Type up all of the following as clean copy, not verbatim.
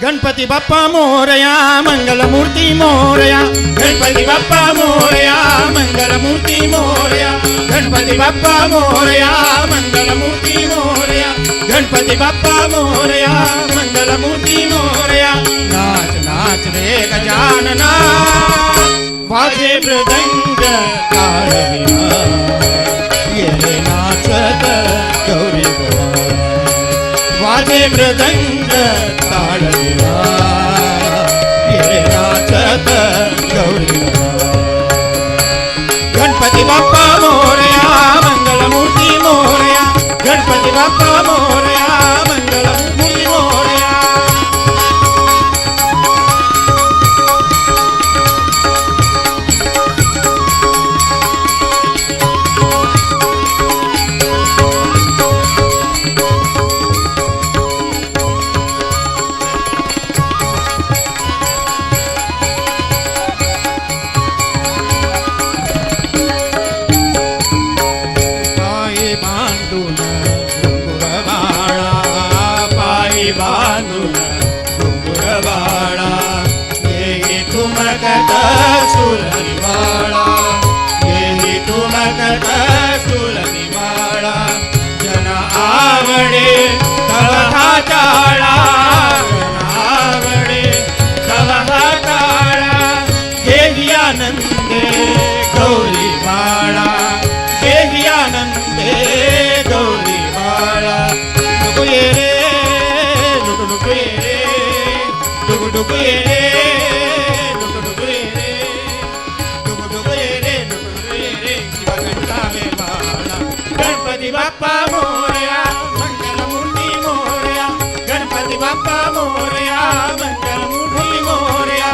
गणपती बाप्पा मोरया मंगलमूर्ती मोरया गणपती बाप्पा मोरया मंगलमूर्ती मोरया गणपती बाप्पा मोरया मंगलमूर्ती मोरया गणपती बाप्पा मोरया मंगलमूर्ती मोरया नाच नाच रे गजानना वाजे मृदंग ताळवीणा ये रे नाचत गौरी वाजे मृदंग ताळवीणा ये नाचत गौरी गणपती बाप्पा मोरया मंगलमूर्ती मोरया गणपती बाप्पा मोरया मंगलमूर्ती मोरया बांधून घुंगुरवाळा येई ठुमकत सुरनिवाळा येई ठुमकत सुरनिवाळा जन आवडे तवहा टाळा जन आवडे तवहा टाळा देवी आनंदे गौरी बाळा देवी आनंदे गौरी बाळा ये रे गणपती बाप्पा मोरया मंगलमूर्ती मोरया गणपती बाप्पा मोरया मंगलमूर्ती मोरया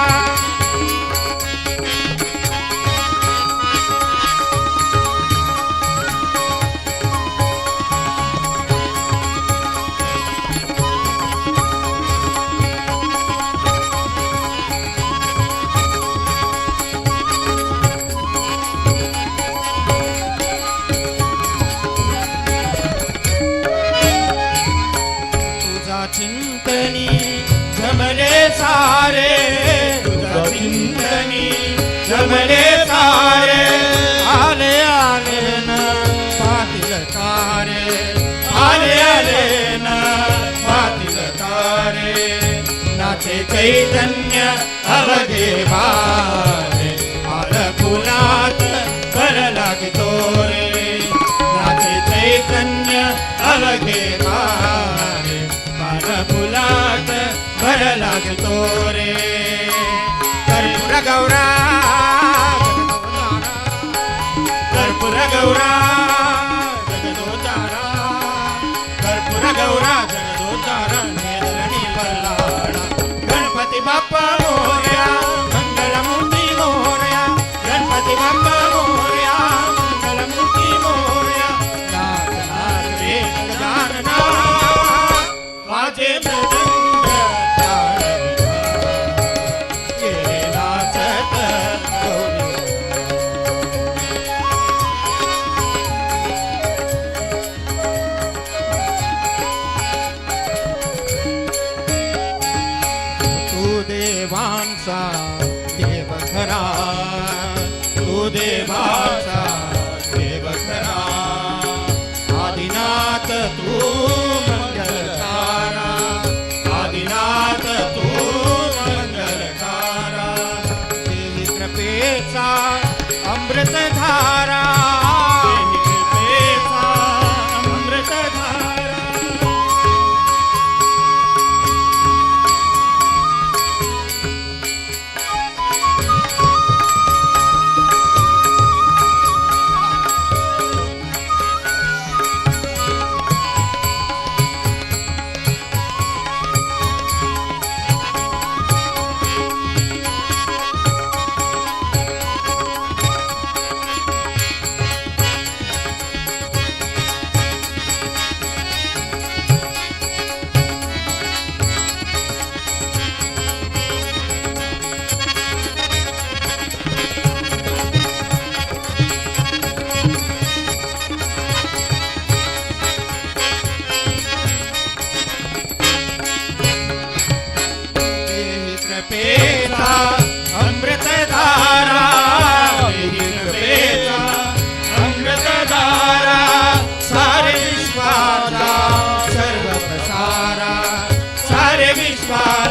चिंतनी जमले सारे तुझा चिंतनी जमले सारे आले आले न पातील तारे आले आले न पातील तारे नाचे चैतन्य अवघे वारे आलकुलात कर लागतो रे नाचे चैतन्य अवघे वारे फुलात भर लागतो रे कर्पूर गौरा कर्पूर गौरा जगदोतारा कर्पूर गौरा जगदोतारा नेत्रणी बल्लाडा गणपती बाप्पा मोरया मंगलमूर्ती मोरया गणपती बाप्पा मोरया मंगलमूर्ती मोरया नाच नाच रे गजानना वाजे मृदंग ताळवीणा ये नाचत गौरी तू देवांचा देव खरा तू देवांचा देव खरा आदिनाथ तू मंगलकारा आदिनाथ तू मंगलकारा देवी कृपेचा अमृतधारा देवी कृपेचा अमृतधारा विश्वास